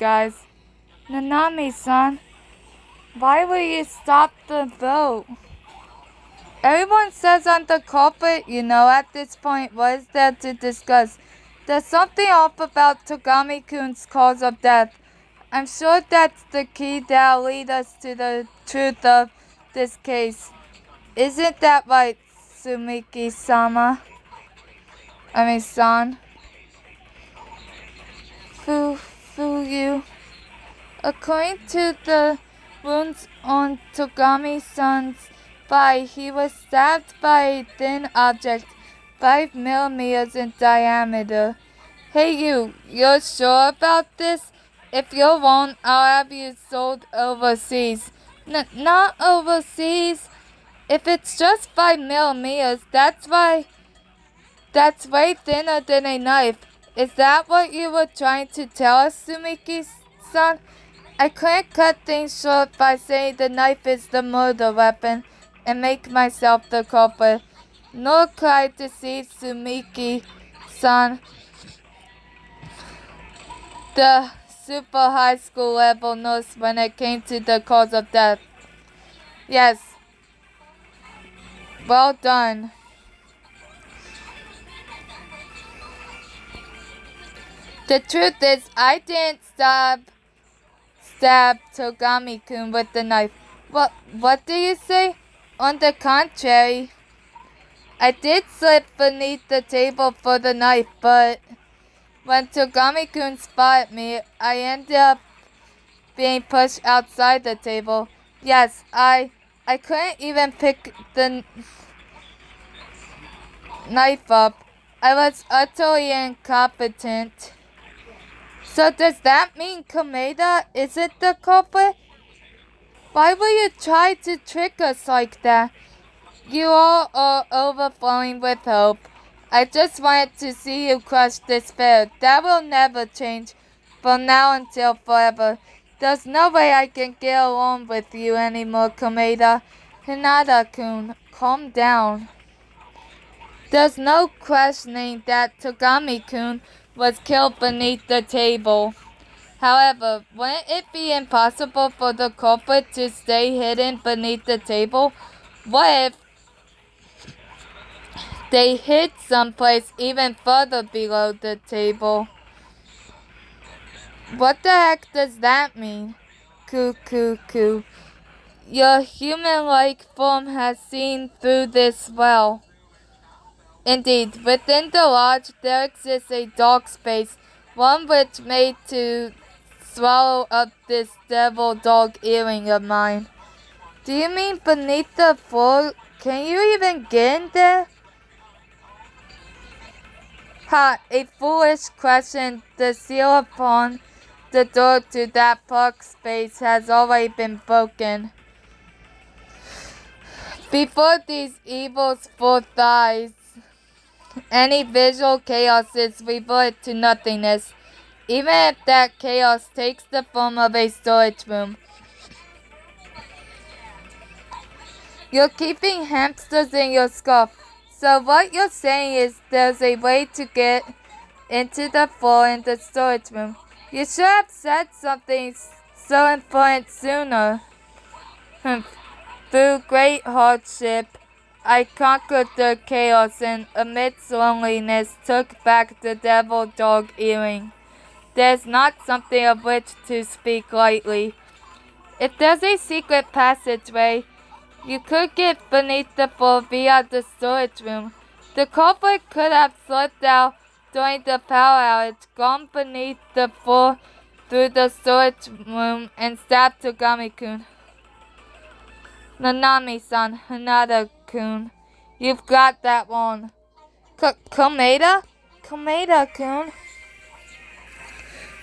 guys. Nanami-san, why will you stop the vote? Everyone says I'm the culprit, at this point. What is there to discuss? There's something off about Twogami-kun's cause of death. I'm sure that's the key that'll lead us to the truth of this case. Isn't that right, Sumiki-sama? San. Fuyu. According to the wounds on Twogami-san's body, he was stabbed by a thin object, 5 millimeters in diameter. Hey you're sure about this? If you're wrong, I'll have you sold overseas. Not overseas. If it's just 5 millimeters, that's way thinner than a knife. Is that what you were trying to tell us, Sumiki-san? I couldn't cut things short by saying the knife is the murder weapon and make myself the culprit. Nor could I deceive Sumiki-san, the super high school level nurse, when it came to the cause of death. Yes. Well done. The truth is, I didn't stab Twogami-kun with the knife. What do you say? On the contrary, I did slip beneath the table for the knife, but when Twogami-kun spotted me, I ended up being pushed outside the table. Yes, I couldn't even pick the knife up. I was utterly incompetent. So does that mean Kameda isn't the culprit? Why will you try to trick us like that? You all are overflowing with hope. I just wanted to see you crush despair. That will never change, from now until forever. There's no way I can get along with you anymore, Kameda. Hinata-kun, calm down. There's no questioning that Twogami-kun was killed beneath the table. However, wouldn't it be impossible for the culprit to stay hidden beneath the table? What if they hid someplace even further below the table? What the heck does that mean? Coo. Your human-like form has seen through this well. Indeed, within the lodge there exists a dark space, one which made to swallow up this devil dog earring of mine. Do you mean beneath the floor? Can you even get in there? Ha, a foolish question. The seal upon the door to that dark space has already been broken. Before these evil's forth eyes, any visual chaos is reverted to nothingness, even if that chaos takes the form of a storage room. You're keeping hamsters in your skull. So what you're saying is there's a way to get into the floor in the storage room. You should have said something so important sooner. Through great hardship, I conquered the chaos and amidst loneliness took back the devil dog earring. There's not something of which to speak lightly. If there's a secret passageway, you could get beneath the floor via the storage room. The culprit could have slipped out during the power outage, gone beneath the floor through the storage room, and stabbed Twogami-kun. Nanami-san, Hinata-kun, you've got that wrong. Kameda? Kameda-kun?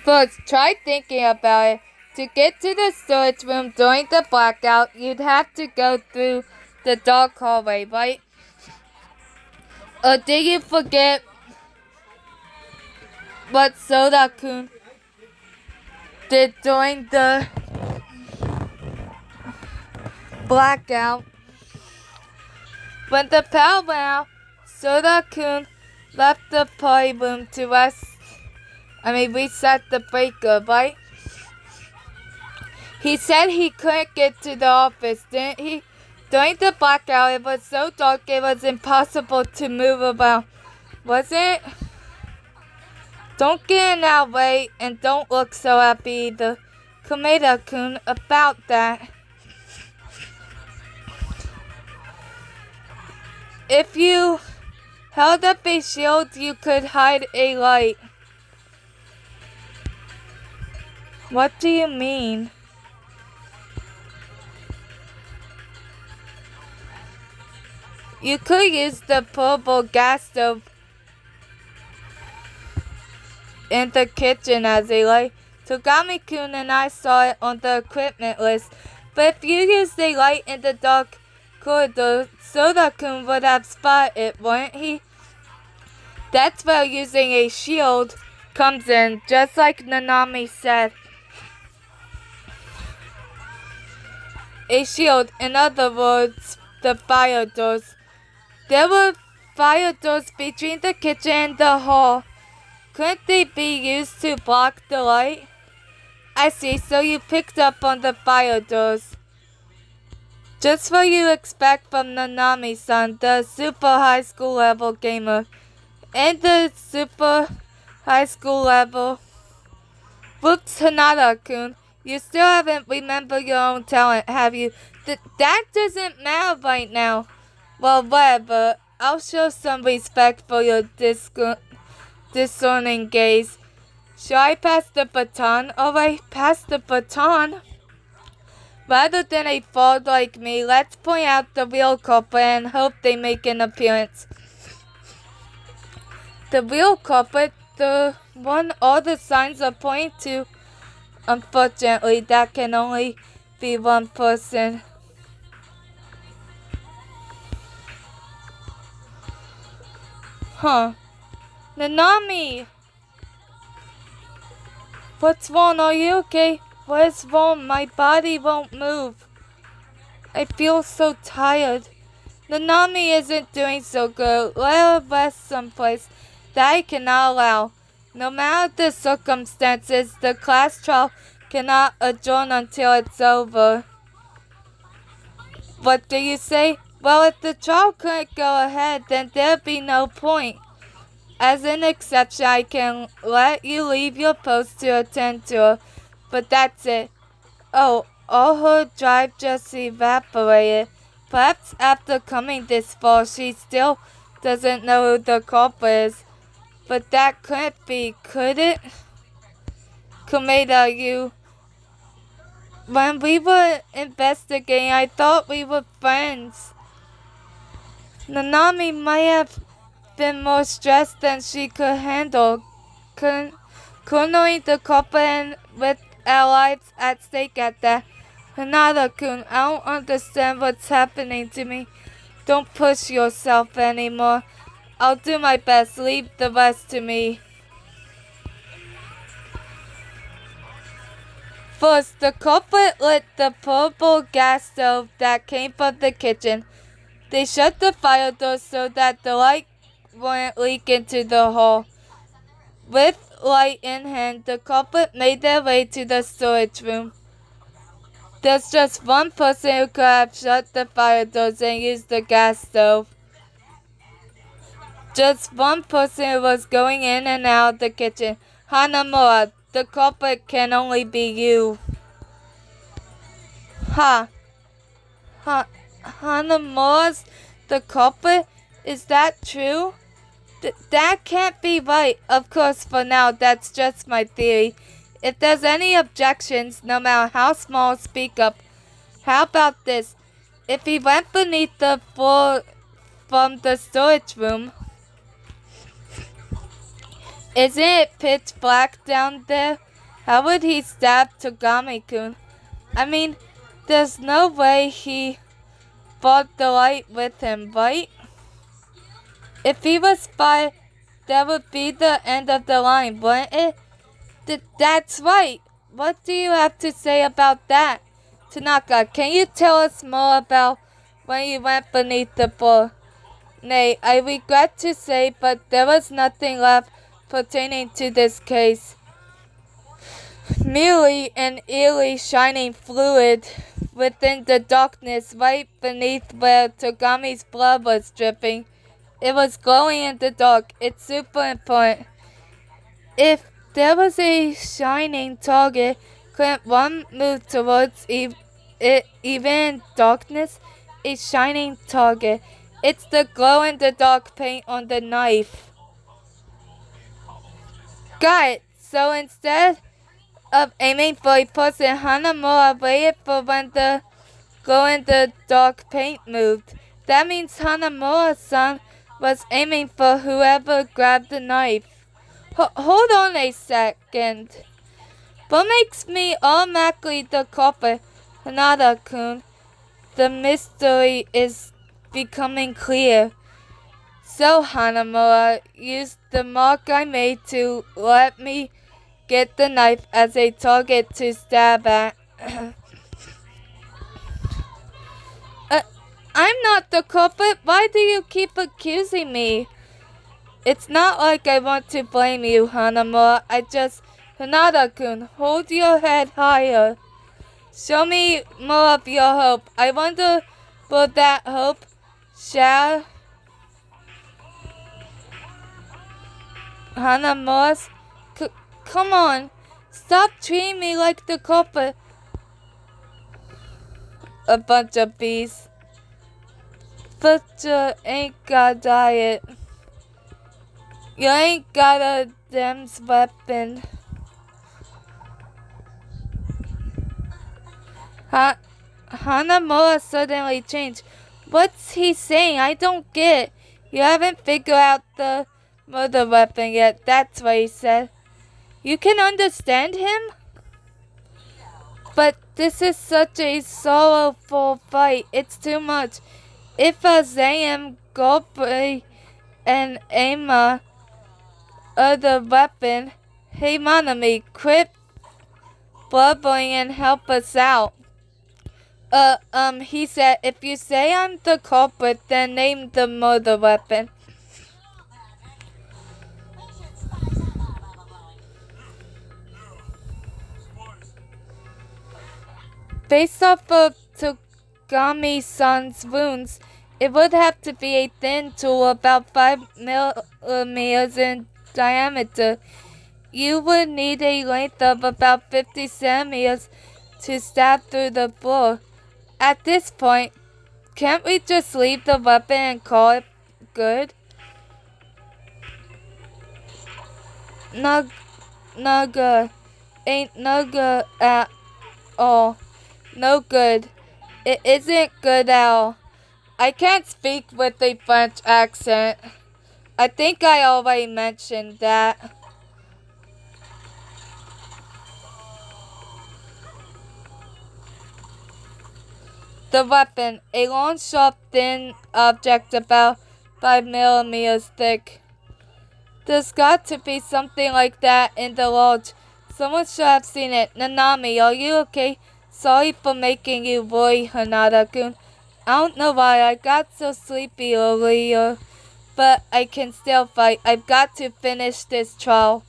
First, try thinking about it. To get to the storage room during the blackout, you'd have to go through the dark hallway, right? Or did you forget what Soda-kun did during the blackout? When the power went out, Soda-kun left the party room to reset the breaker, right? He said he couldn't get to the office, didn't he? During the blackout, it was so dark it was impossible to move about. Was it? Don't get in our way and don't look so happy either. Komeda-kun, about that. If you held up a shield, you could hide a light. What do you mean? You could use the portable gas stove in the kitchen as a light. Twogami-kun and I saw it on the equipment list. But if you used a light in the dark corridor, Soda-kun would have spotted it, wouldn't he? That's where using a shield comes in, just like Nanami said. A shield, in other words, the fire doors. There were fire doors between the kitchen and the hall. Couldn't they be used to block the light? I see, so you picked up on the fire doors. Just what you expect from Nanami-san, the super high school level gamer. And the super high school level. Whoops, Hanada-kun, you still haven't remembered your own talent, have you? That doesn't matter right now. Well, whatever. I'll show some respect for your discerning gaze. Shall I pass the baton? Alright, pass the baton. Rather than a fraud like me, let's point out the real culprit and hope they make an appearance. The real culprit, the one all the signs are pointing to. Unfortunately, that can only be one person. Huh. Nanami! What's wrong? Are you okay? What is wrong? My body won't move. I feel so tired. Nanami isn't doing so good. Let her rest someplace that I cannot allow. No matter the circumstances, the class trial cannot adjourn until it's over. What do you say? Well, if the trial couldn't go ahead, then there'd be no point. As an exception, I can let you leave your post to attend to her, but that's it. Oh, all her drive just evaporated. Perhaps after coming this far, she still doesn't know who the culprit is. But that couldn't be, could it? Komeda, when we were investigating, I thought we were friends. Nanami might have been more stressed than she could handle. Cornering the culprit and with our lives at stake at that. Hanada-kun, I don't understand what's happening to me. Don't push yourself anymore. I'll do my best. Leave the rest to me. First, the culprit lit the portable gas stove that came from the kitchen. They shut the fire door so that the light wouldn't leak into the hall. With light in hand, the culprit made their way to the storage room. There's just one person who could have shut the fire doors and used the gas stove. Just one person who was going in and out of the kitchen. Hanamura, the culprit can only be you. Hanamura's the culprit? Is that true? That can't be right. Of course, for now, that's just my theory. If there's any objections, no matter how small, speak up. How about this? If he went beneath the floor from the storage room, isn't it pitch black down there? How would he stab Twogami-kun? I mean, there's no way he brought the light with him, right? If he was spy, that would be the end of the line, wouldn't it? That's right. What do you have to say about that? Tanaka, can you tell us more about when you went beneath the floor? Nay, I regret to say, but there was nothing left pertaining to this case. merely an eerie shining fluid within the darkness right beneath where Twogami's blood was dripping. It was glowing in the dark. It's super important. If there was a shining target, couldn't one move towards it even in darkness? A shining target. It's the glow-in-the-dark paint on the knife. Got it. So instead of aiming for a person, Hanamura waited for when the glow-in-the-dark paint moved. That means Hanamura-san was aiming for whoever grabbed the knife. Hold on a second. What makes me automatically the culprit? Hanada-kun. The mystery is becoming clear. So Hanamura used the mark I made to let me get the knife as a target to stab at. I'm not the culprit. Why do you keep accusing me? It's not like I want to blame you, Hanamura. Hanada-kun, hold your head higher. Show me more of your hope. I wonder, will that hope shall Hanamura? Come on, stop treating me like the culprit. A bunch of bees. Butcher ain't got diet. You ain't got a damn weapon. Hanamura suddenly changed. What's he saying? I don't get it. You haven't figured out the murder weapon yet. That's what he said. You can understand him? But this is such a sorrowful fight. It's too much. If Azayam, Goldberry, and Ama are the weapon, hey Manami, quit blubbering and help us out. He said, if you say I'm the culprit, then name the murder weapon. Based off of Togami-san's wounds, it would have to be a thin tool about 5 millimeters in diameter. You would need a length of about 50 centimeters to stab through the floor. At this point, can't we just leave the weapon and call it good? Naga. Ain't naga at all. No good. It isn't good at all. I can't speak with a French accent. I think I already mentioned that. The weapon, a long, sharp, thin object about 5 millimeters thick. There's got to be something like that in the lodge. Someone should have seen it. Nanami, are you okay? Sorry for making you worry, Hanada-kun. I don't know why I got so sleepy earlier, but I can still fight. I've got to finish this trial.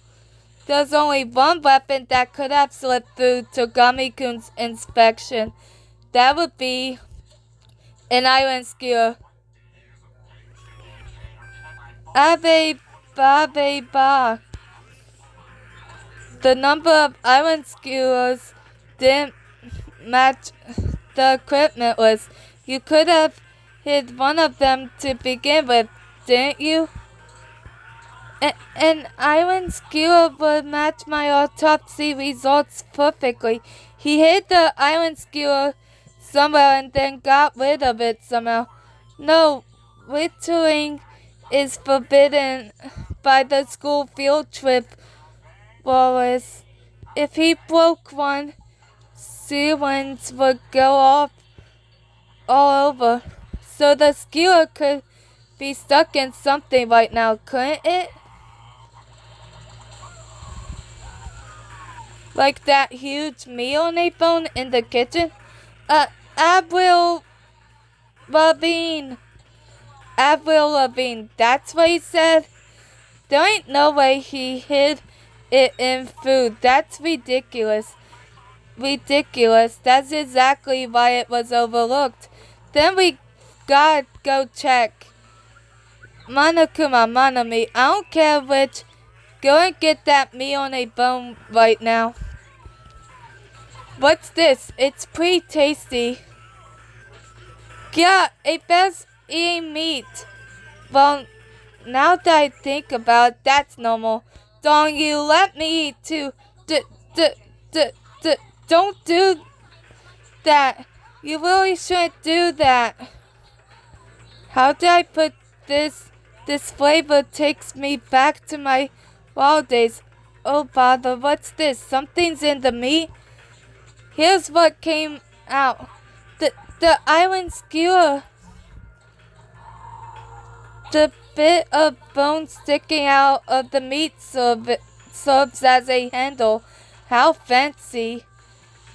There's only one weapon that could have slipped through Togami-kun's inspection. That would be an iron skewer. Abe ba ba. The number of iron skewers didn't match the equipment list. You could have hit one of them to begin with, didn't you? An iron skewer would match my autopsy results perfectly. He hid the iron skewer somewhere and then got rid of it somehow. No, whittling is forbidden by the school field trip rules. If he broke one, sealants would go off all over. So the skewer could be stuck in something right now, couldn't it? Like that huge mayonnaise bone in the kitchen? Avril Lavigne. Avril Lavigne, that's what he said? There ain't no way he hid it in food. That's ridiculous. Ridiculous. That's exactly why it was overlooked. Then we gotta go check. Monokuma, Monami, I don't care which. Go and get that meat on a bone right now. What's this? It's pretty tasty. Yeah, a bear's eating meat. Well, now that I think about it, that's normal. Don't you let me eat too. Don't do that. You really shouldn't do that. How did I put this? This flavor takes me back to my wild days. Oh bother, what's this? Something's in the meat? Here's what came out. The island skewer. The bit of bone sticking out of the meat serves as a handle. How fancy.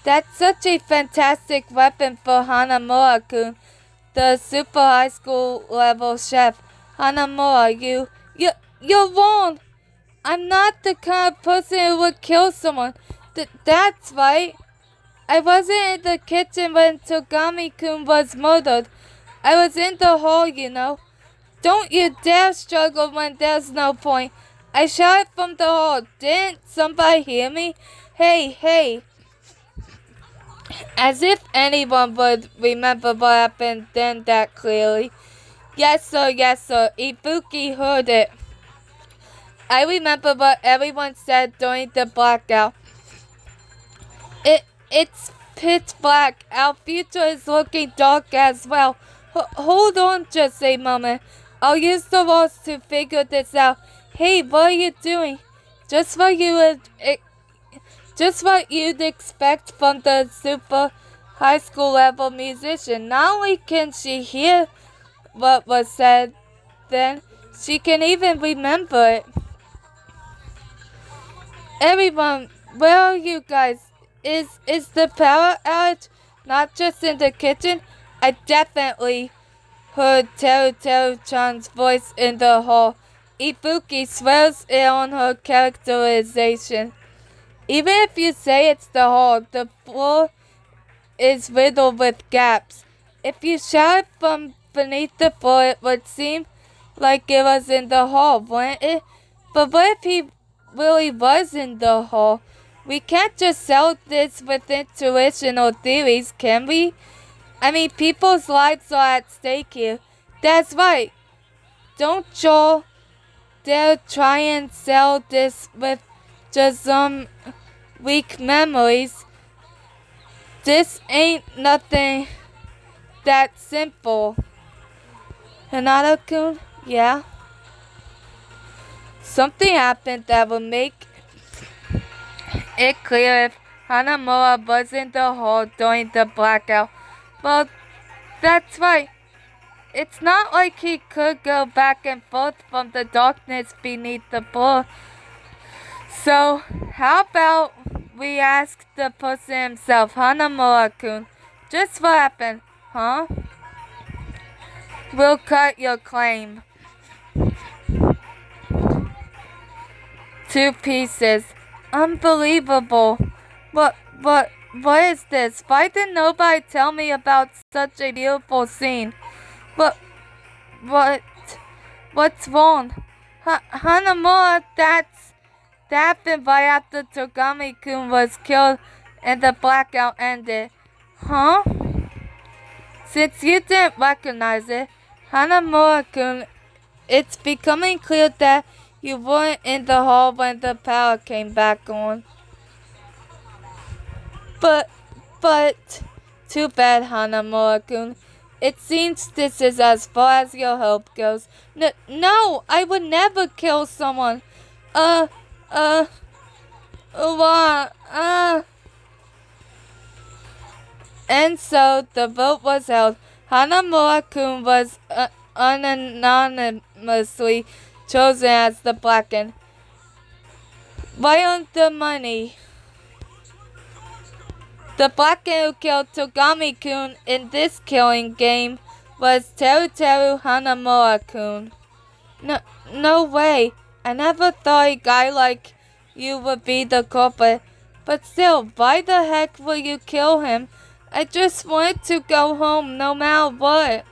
That's such a fantastic weapon for Hanamura-kun, the super high school level chef. Hanamura, you're wrong. I'm not the kind of person who would kill someone. That's right. I wasn't in the kitchen when Twogami-kun was murdered. I was in the hall, you know. Don't you dare struggle when there's no point. I shouted from the hall. Didn't somebody hear me? Hey. As if anyone would remember what happened then that clearly. Yes, sir. Ibuki heard it. I remember what everyone said during the blackout. It's pitch black. Our future is looking dark as well. Hold on just a moment. I'll use the walls to figure this out. Hey, what are you doing? Just what you'd expect from the super high school level musician. Not only can she hear what was said then, she can even remember it. Everyone, where are you guys? Is the power outage not just in the kitchen? I definitely heard Teruteru-chan's voice in the hall. Ibuki swears it on her characterization. Even if you say it's the hall, the floor is riddled with gaps. If you shout from beneath the floor, it would seem like it was in the hall, wouldn't it? But what if he really was in the hall? We can't just sell this with intuition or theories, can we? I mean, people's lives are at stake here. That's right. Don't y'all dare try and sell this with just some weak memories. This ain't nothing that simple. Hinata-kun, yeah? Something happened that will make it clear if Hanamura was in the hall during the blackout. Well, that's right. It's not like he could go back and forth from the darkness beneath the floor. So, how about we ask the person himself, Hanamura-kun, just what happened, huh? We'll cut your claim. 2 pieces. Unbelievable. What is this? Why did nobody tell me about such a beautiful scene? What's wrong? Hanamura, that happened right after Twogami-kun was killed and the blackout ended. Huh? Since you didn't recognize it, Hanamura-kun, it's becoming clear that you weren't in the hall when the power came back on. But, too bad, Hanamura-kun. It seems this is as far as your hope goes. No, I would never kill someone. And so the vote was held. Hanamura-kun was unanimously chosen as the Blackened. Right on the money. The Blackened who killed Twogami-kun in this killing game was Teruteru Hanamura-kun. No way. I never thought a guy like you would be the culprit. But still, why the heck will you kill him? I just wanted to go home no matter what.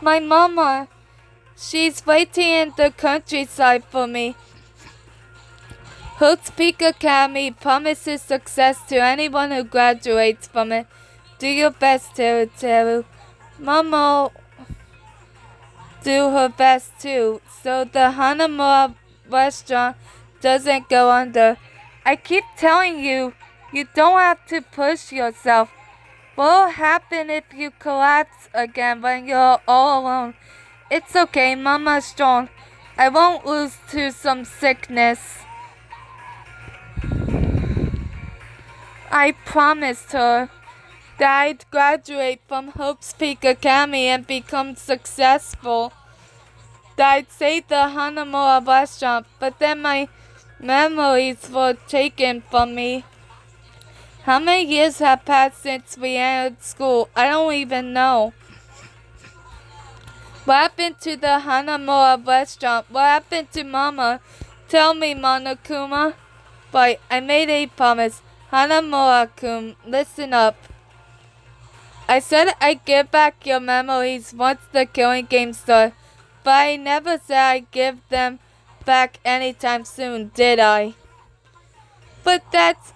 My mama, she's waiting in the countryside for me. Hope's Peak Academy promises success to anyone who graduates from it. Do your best, Teruteru. Mama do her best too, so the Hanamura restaurant doesn't go under. I keep telling you, you don't have to push yourself. What'll happen if you collapse again when you're all alone? It's okay, Mama's strong. I won't lose to some sickness. I promised her that I'd graduate from Hope's Peak Academy and become successful. That I'd save the Hanamura restaurant, but then my memories were taken from me. How many years have passed since we entered school? I don't even know. What happened to the Hanamura restaurant? What happened to Mama? Tell me, Monokuma. But I made a promise. Hanamura-kun, listen up. I said I'd give back your memories once the killing game started, but I never said I'd give them back anytime soon, did I? But that's...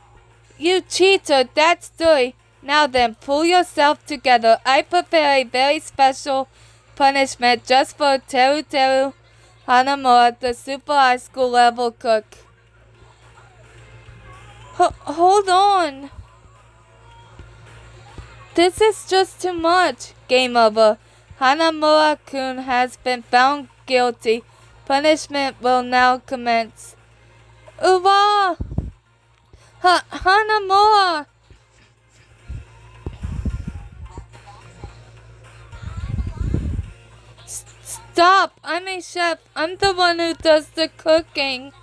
You cheater, that's dirty. Now then, pull yourself together. I prepare a very special punishment just for Teruteru Hanamura, the super high school level cook. Hold on. This is just too much. Game over. Hanamura-kun has been found guilty. Punishment will now commence. Ura! Hanamura! Stop! I'm a chef. I'm the one who does the cooking.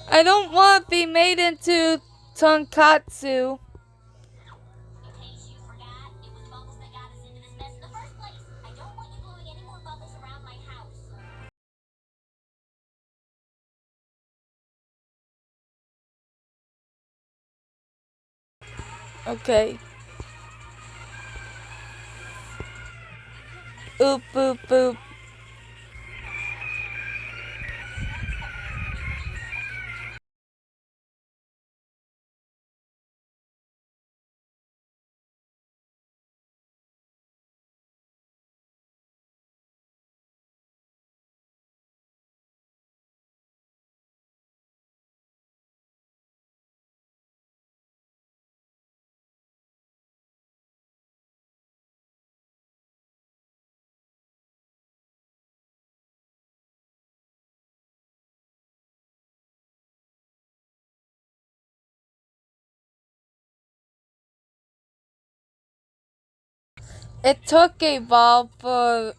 I don't want to be made into tonkatsu. Okay. Oop, boop, boop. It took a while for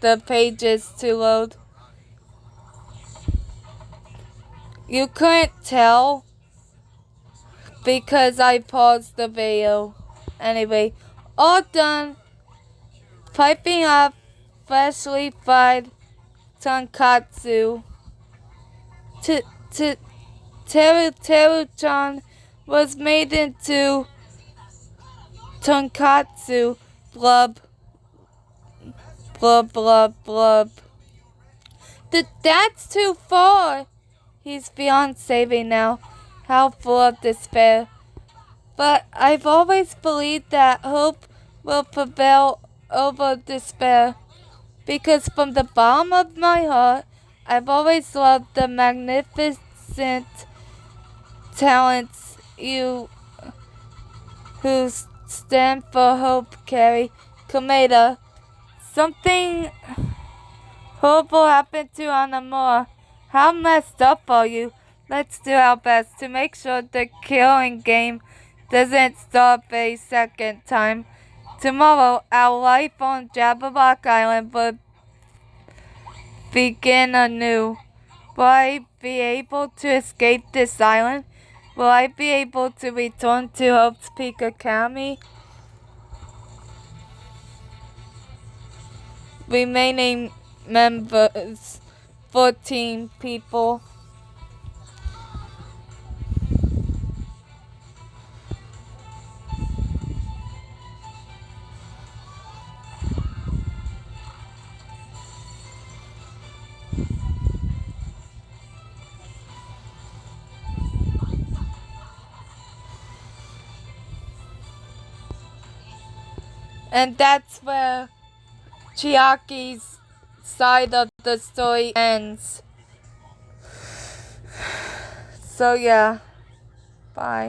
the pages to load. You couldn't tell because I paused the video. Anyway, all done. Piping up freshly fried tonkatsu. Teruteru-chan was made into tonkatsu. Blub. Blub, blub, blub. That's too far. He's beyond saving now. How full of despair. But I've always believed that hope will prevail over despair. Because from the bottom of my heart, I've always loved the magnificent talents you who stand for hope carry. Komeda, something horrible happened to Hanamura. How messed up are you? Let's do our best to make sure the killing game doesn't stop a second time. Tomorrow, our life on Jabberwock Island will begin anew. Will I be able to escape this island? Will I be able to return to Hope's Peak Academy? Remaining members, 14 people. And that's where Chiaki's side of the story ends. So yeah, bye.